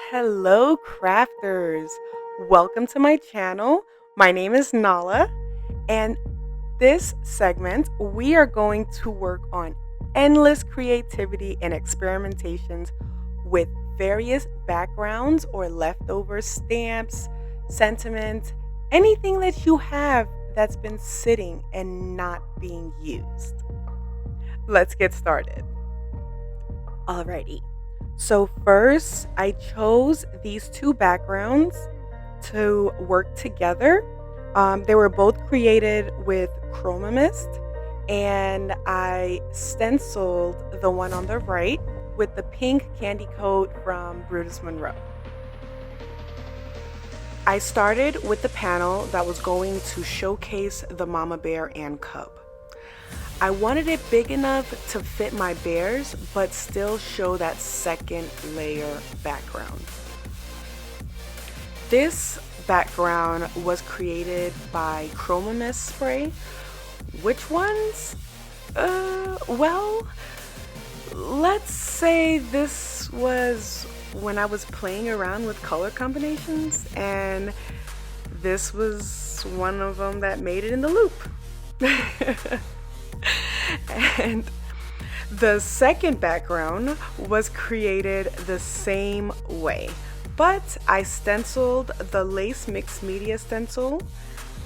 Hello, crafters. Welcome to my channel. My name is Nala, and this segment we are going to work on endless creativity and experimentations with various backgrounds or leftover stamps, sentiments, anything that you have that's been sitting and not being used. Let's get started. Alrighty. So first, I chose these two backgrounds to work together. They were both created with Chroma Mist, and I stenciled the one on the right with the pink candy coat from Brutus Monroe. I started with the panel that was going to showcase the mama bear and cub. I wanted it big enough to fit my bears, but still show that second layer background. This background was created by Chroma Mist spray. Which ones? Well, let's say this was when I was playing around with color combinations, and this was one of them that made it in the loop. And the second background was created the same way, but I stenciled the lace mixed media stencil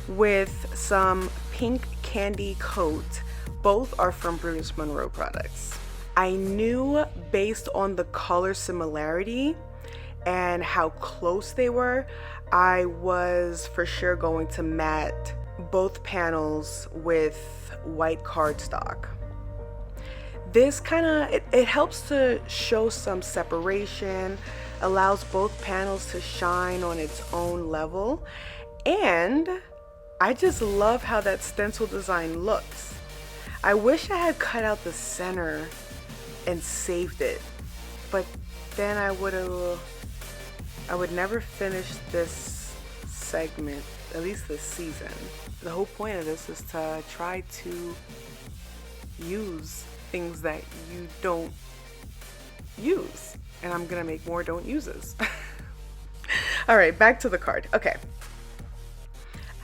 with some pink candy coat. Both are from Brutus Monroe products. I knew based on the color similarity and how close they were, I was for sure going to matte both panels with white cardstock. This it helps to show some separation, allows both panels to shine on its own level, and I just love how that stencil design looks. I wish I had cut out the center and saved it, but then I would never finish this segment, at least this season. The whole point of this is to try to use things that you don't use, and I'm gonna make more don't uses. All right, back to the card. Okay,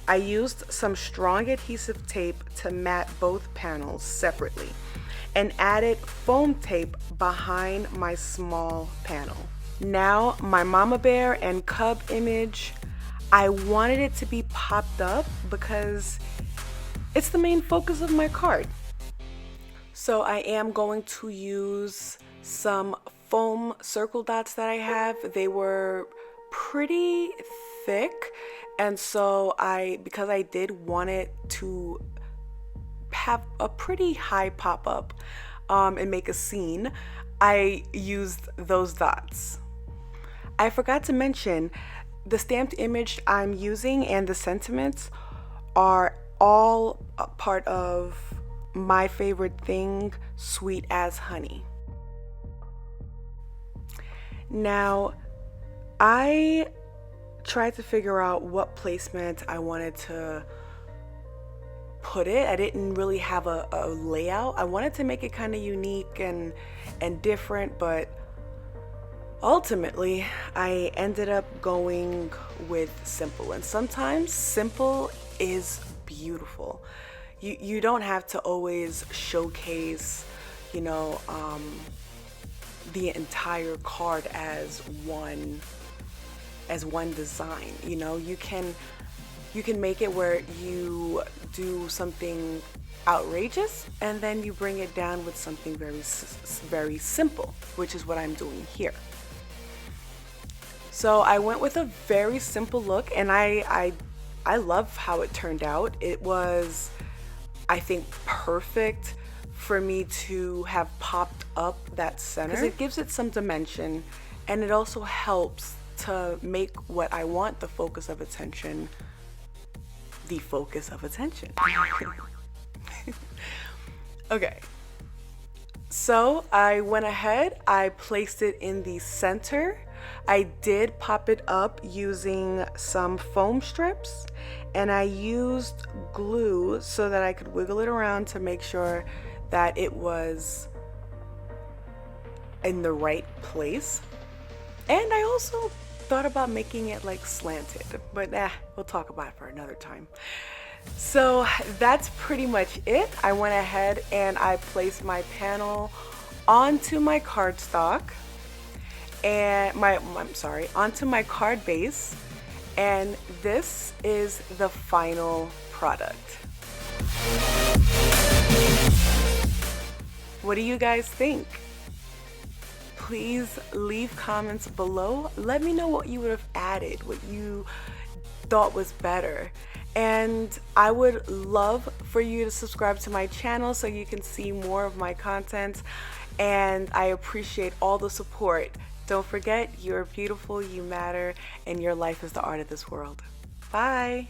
I used some strong adhesive tape to mat both panels separately and added foam tape behind my small panel. Now my mama bear and cub image, I wanted it to be popped up because it's the main focus of my card. So I am going to use some foam circle dots that I have. They were pretty thick, and so because I did want it to have a pretty high pop-up and make a scene, I used those dots. I forgot to mention, the stamped image I'm using and the sentiments are all a part of my favorite thing, Sweet as Honey. Now, I tried to figure out what placement I wanted to put it. I didn't really have a layout. I wanted to make it kind of unique and different, but ultimately I ended up going with simple, and sometimes simple is beautiful. You don't have to always showcase, the entire card as one design. You can make it where you do something outrageous and then you bring it down with something very simple, which is what I'm doing here. So I went with a very simple look, and I love how it turned out. It was, I think, perfect for me to have popped up that center, because it gives it some dimension, and it also helps to make what I want the focus of attention. Okay, so I went ahead, I placed it in the center. I did pop it up using some foam strips, and I used glue so that I could wiggle it around to make sure that it was in the right place. And I also thought about making it like slanted, but we'll talk about it for another time. So that's pretty much it. I went ahead and I placed my panel onto my cardstock and onto my card base, and this is the final product. What do you guys think? Please leave comments below. Let me know what you would have added, what you thought was better. And I would love for you to subscribe to my channel so you can see more of my content. And I appreciate all the support. Don't forget, you're beautiful, you matter, and your life is the art of this world. Bye.